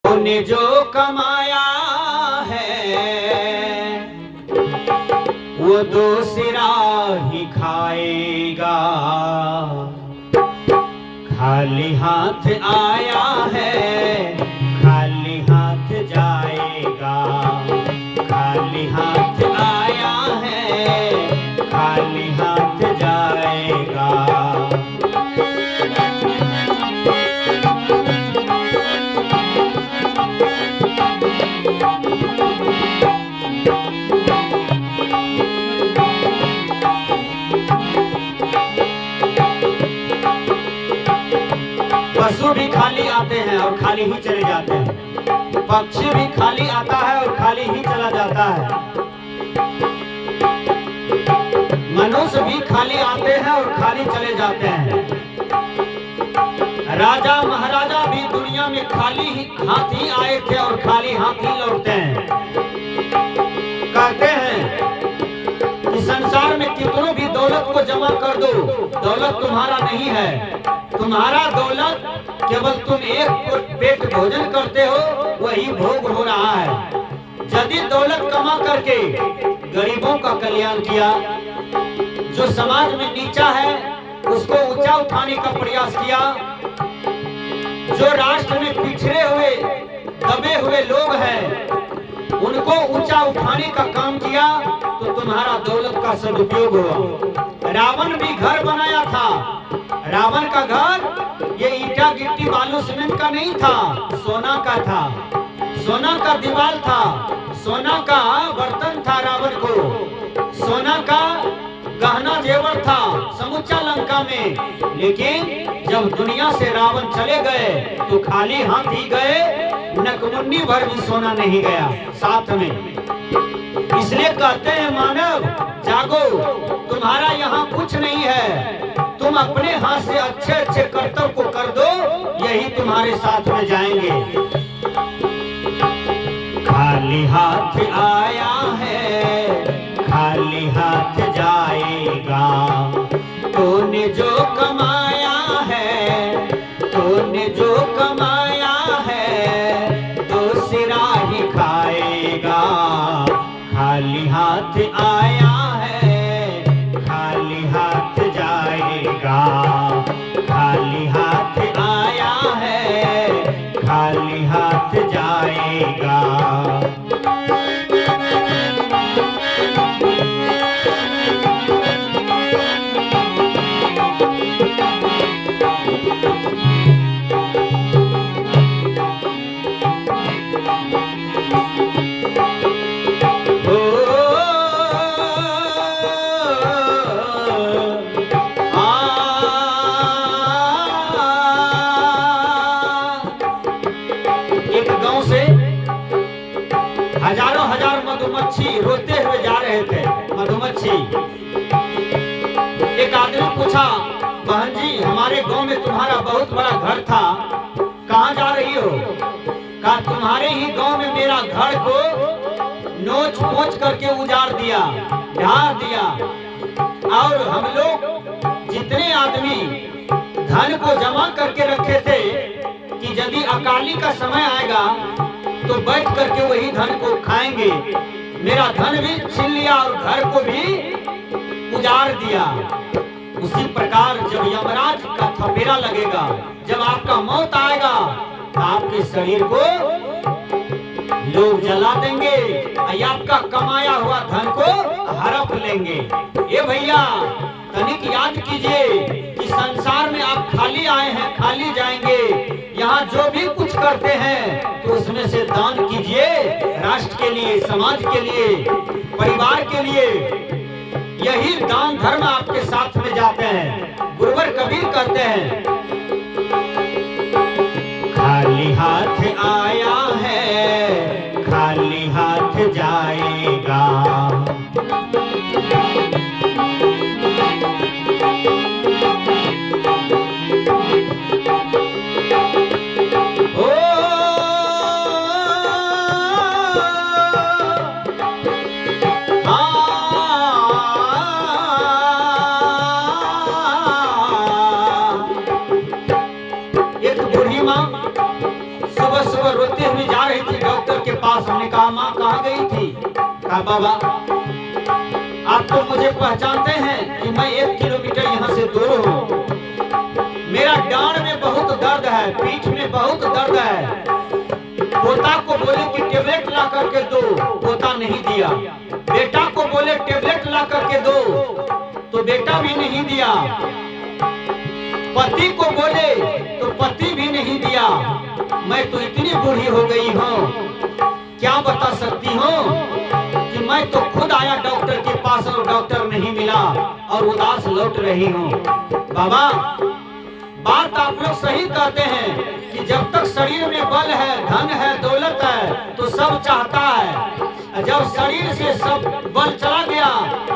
तूने जो कमाया है वो दूसरा ही खाएगा। खाली हाथ आया है खाली हाथ जाएगा। खाली हाथ आया है खाली हाथ जाएगा। पशु भी खाली आते हैं और खाली ही चले जाते हैं। पक्षी भी खाली आता है और खाली ही चला जाता है। मनुष्य भी खाली आते हैं और खाली चले जाते हैं। राजा महाराजा भी दुनिया में खाली हाथ ही आए थे और खाली हाथ ही लौटते हैं। कहते हैं कि संसार में कितनों भी दौलत को जमा कर दो, दौलत तुम्हारा नहीं है। तुम्हारा दौलत केवल तुम एक पेट भोजन करते हो वही भोग हो रहा है। यदि दौलत कमा करके गरीबों का कल्याण किया, जो समाज में नीचा है उसको ऊंचा उठाने का प्रयास किया, जो राष्ट्र में पिछड़े हुए दबे हुए लोग हैं उनको ऊंचा उठाने का काम किया, तो तुम्हारा दौलत का सदुपयोग हुआ। रावण भी घर बनाया था। रावण का घर ये ईटा गिट्टी बालू सीमेंट का नहीं था, सोना का था। सोना का दीवार था, सोना का बर्तन था। रावण को सोना का गहना जेवर था समूचा लंका में। लेकिन जब दुनिया से रावण चले गए तो खाली हाथ ही गए, नकमुन्नी भर भी सोना नहीं गया साथ में। इसलिए कहते हैं मानव जागो, तुम्हारा यहाँ कुछ नहीं है। तुम अपने हाथ से अच्छे अच्छे कर्तव्य को कर दो, यही तुम्हारे साथ में जाएंगे। खाली हाथ आया है खाली हाथ जाएगा। तूने जो कमाया है तूने जो कमाया है दूसरा ही खाएगा। खाली हाथ आया है खाली हाथ जाएगा। खाली हाथ आया है खाली हाथ जाएगा। हजारों हजार मधुमक्खी रोते हुए जा रहे थे। मधुमक्खी, एक आदमी पूछा, बहन जी हमारे गांव में तुम्हारा बहुत बड़ा घर था, कहाँ जा रही हो? कहा तुम्हारे ही गांव में मेरा घर को नोच पोच करके उजाड़ दिया, ढा दिया। और हम लोग जितने आदमी धन को जमा करके रखे थे कि यदि अकाली का समय आएगा तो बैठ करके वही धन को खाएंगे, मेरा धन भी छीन लिया और घर को भी उजाड़ दिया। उसी प्रकार जब यमराज का थपेरा लगेगा, जब आपका मौत आएगा तो आपके शरीर को लोग जला देंगे, आपका कमाया हुआ धन को हड़प लेंगे। ये भैया तनिक याद कीजिए कि संसार में आप खाली आए हैं खाली जाएंगे। यहाँ जो भी कुछ करते हैं तो उसमें से दान कीजिए, राष्ट्र के लिए, समाज के लिए, परिवार के लिए। यही दान धर्म आपके साथ में जाते हैं। गुरुवर कबीर कहते हैं, खाली हाथ आया है खाली हाथ जाएगा। सुबह सुबह सुबह रोते हुए जा रही थी डॉक्टर के पास। हमने कहा माँ कहाँ गई थी? कहा बाबा आप तो मुझे पहचानते हैं कि मैं 1 किलोमीटर यहाँ से दूर हूँ। मेरा डांड में बहुत दर्द है, पीठ में बहुत दर्द है। पोता को बोले कि टेबलेट ला करके दो, पोता नहीं दिया। बेटा को बोले टेबलेट ला करके दो, तो बेटा भी नहीं दिया। पति को बोले तो पति भी नहीं दिया। मैं तो इतनी बूढ़ी हो गई हूँ, क्या बता सकती हूँ कि मैं तो खुद आया डॉक्टर के पास और डॉक्टर नहीं मिला और उदास लौट रही हूँ। बाबा बात आप लोग सही कहते हैं कि जब तक शरीर में बल है, धन है, दौलत है तो सब चाहता है। जब शरीर से सब बल चला गया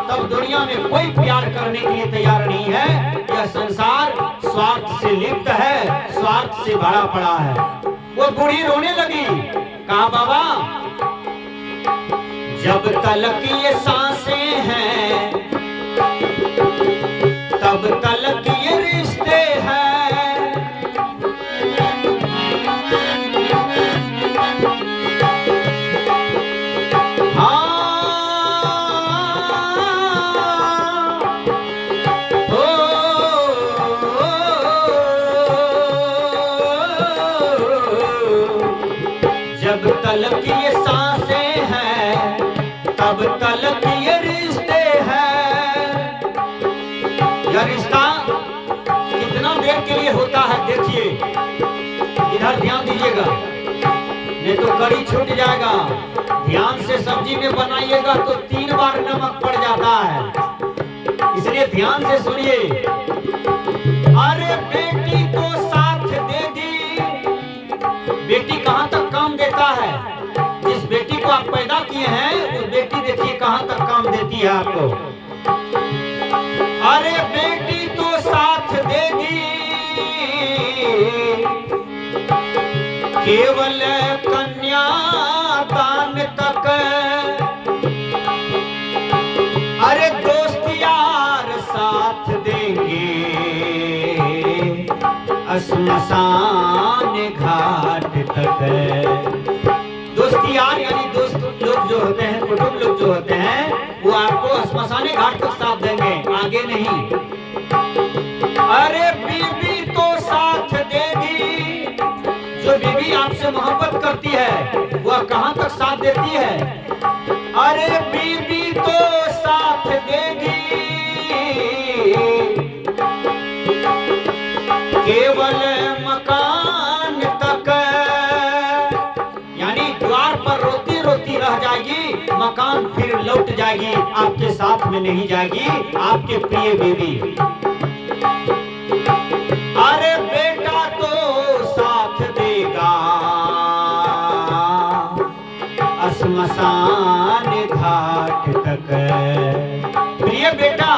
तब दुनिया में कोई प्यार करने के लिए तैयार नहीं है। यह संसार स्वार्थ से लिप्त है, स्वार्थ से भरा पड़ा है। वो बूढ़ी रोने लगी। कहा बाबा जब तलक ये सांसें हैं तब तलक ये रिश्ते हैं। हाँ जब तलक ये सांसें हैं तब तलक ये रिश्ते हैं। यह रिश्ता कितना देर के लिए होता है देखिए, इधर ध्यान दीजिएगा नहीं तो कड़ी छूट जाएगा। ध्यान से सब्जी में बनाइएगा तो 3 बार नमक पड़ जाता है, इसलिए ध्यान से सुनिए। अरे बेटी को साथ दे दी, बेटी कहाँ तक काम देता है? जिस बेटी को आप पैदा किए हैं उस बेटी देखिए कहाँ तक काम देती है आपको। अरे बेटी तो साथ दे दी, केवल कन्यादान तक। अरे दोस्त यार साथ देंगे श्मशान घाट तक। दोस्त यार यानी दोस्त लोग जो होते हैं, कुटुंब लोग जो होते हैं, वो आपको श्मशान घाट तक साथ देंगे, आगे नहीं। अरे बीबी तो साथ देगी, जो बीबी आपसे मोहब्बत करती है वह कहाँ तक साथ देती है? अरे बीबी तो साथ देगी केवल मकान तक। यानी द्वार पर रोती रोती रह जाएगी, मकान फिर लौट जाएगी, आपके साथ में नहीं जाएगी आपके प्रिय बीवी। अरे बेटा तो साथ देगा श्मशान घाट तक। प्रिय बेटा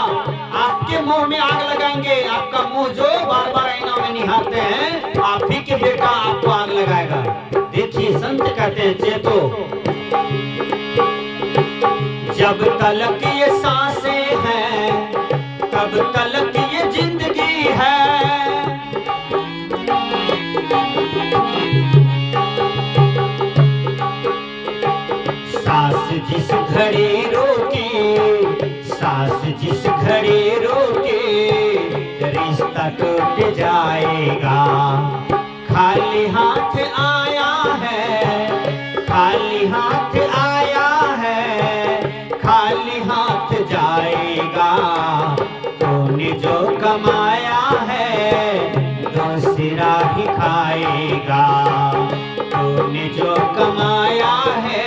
आपके मुंह में आग लगाएंगे, आपका मुंह जो बार बार आईना में निहारते हैं, आप ही के बेटा आपको आग लगाएगा। देखिए संत कहते हैं चेतो, जब तलक ये सांसें हैं तब तलक ये जिंदगी है। सास जिस घड़ी रोके, सास जिस घड़ी रोके, रिश्ता टूट जाएगा। खाली हाथ आया है, खाली हाथ आया है, खाली हाथ जाएगा। तूने जो कमाया है दूसरा ही खाएगा। तूने जो कमाया है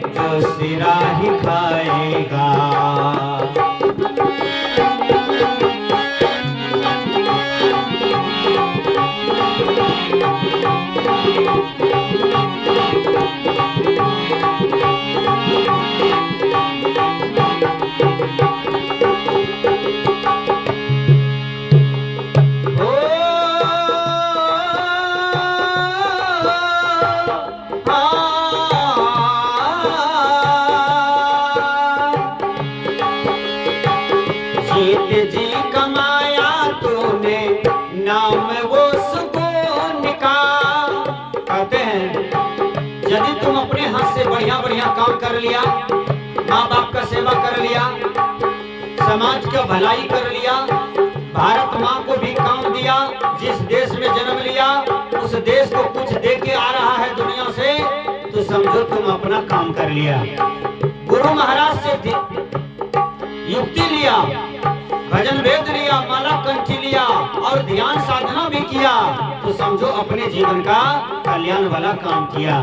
दूसरा ही खाएगा। यदि तुम अपने हाथ से बढ़िया बढ़िया काम कर लिया, माँ बाप का सेवा कर लिया, समाज का भलाई कर लिया, भारत माँ को भी काम दिया, जिस देश में जन्म लिया उस देश को कुछ दे के आ रहा है दुनिया से, तो समझो तुम अपना काम कर लिया। गुरु महाराज से युक्ति लिया, भजन वेद लिया, माला कंठी लिया और ध्यान साधना भी किया, तो समझो अपने जीवन का कल्याण वाला काम किया।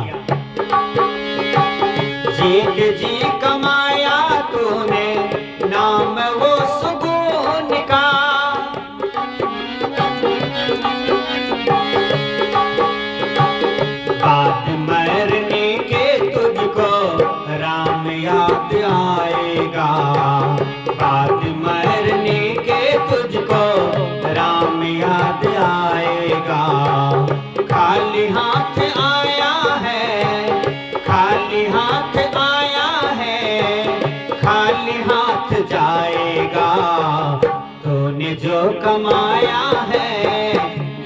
जीत जी कमाया तूने नाम वो सुकून का, बात मरने के तुझको राम याद आएगा, बात मरने के तुझको राम याद आएगा। खाली हाथ आया है, खाली हाथ आया है, खाली हाथ जाएगा। तूने जो कमाया है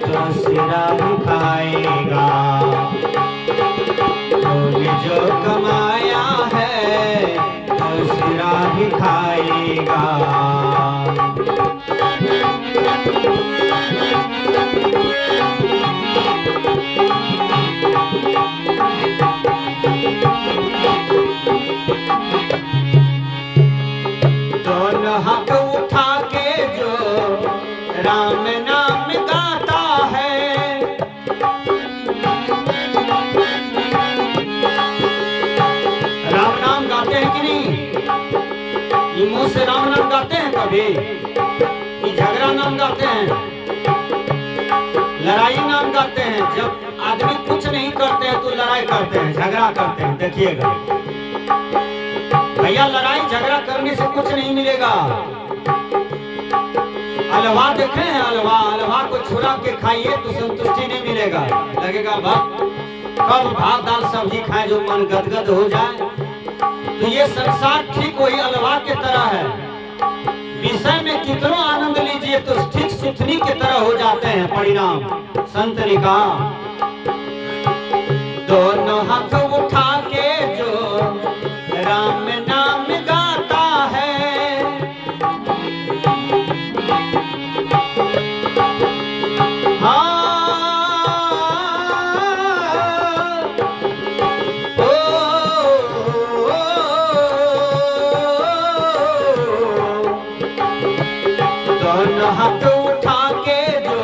तो सिरा ही खाएगा, तूने जो कमाया है तो सिरा ही खाएगा। दोनों हाथ उठा के जो राम नाम गाता है, राम नाम गाते हैं कि नहीं? ये मुंह से राम नाम गाते हैं कभी? ये झगड़ा नाम गाते हैं, लड़ाई नाम गाते हैं। जब आदमी कुछ नहीं करते हैं तो लड़ाई करते हैं, झगड़ा करते हैं। देखिएगा भैया, लड़ाई झगड़ा करने से कुछ नहीं मिलेगा। हलवा देखे हैं, हलवा, हलवा को छुड़ा के खाइए तो संतुष्टि नहीं मिलेगा, लगेगा कब भात दाल सब्जी खाए जो मन गदगद हो जाए। तो ये संसार ठीक वही हलवा के तरह है, विषय में कितना आनंद लीजिए तो ठीक सुथनी की तरह हो जाते हैं परिणाम। संत ने कहा दोनों हाथ उठा के जो राम नाम गाता है, हाँ, दोनों हाथ उठा के जो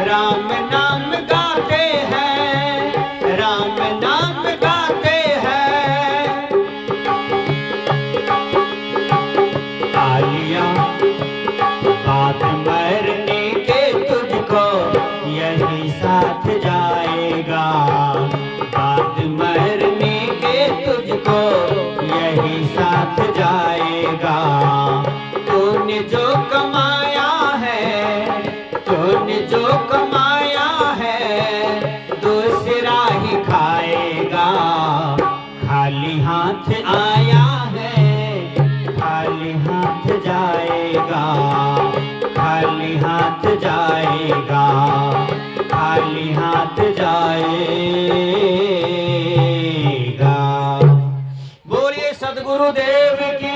राम नाम गाते हैं, राम नाम गाते हैं। आलिया बात मरने के तुझको यही साथ जाएगा, बात मरने के तुझको यही साथ जाएगा। तूने जो कमाया है, तूने जो कमाया है दूसरा ही खाएगा। खाली हाथ आया है, खाली हाथ जाएगा, खाली हाथ जाएगा, खाली हाथ जाएगा। बोलिए सद्गुरुदेव की।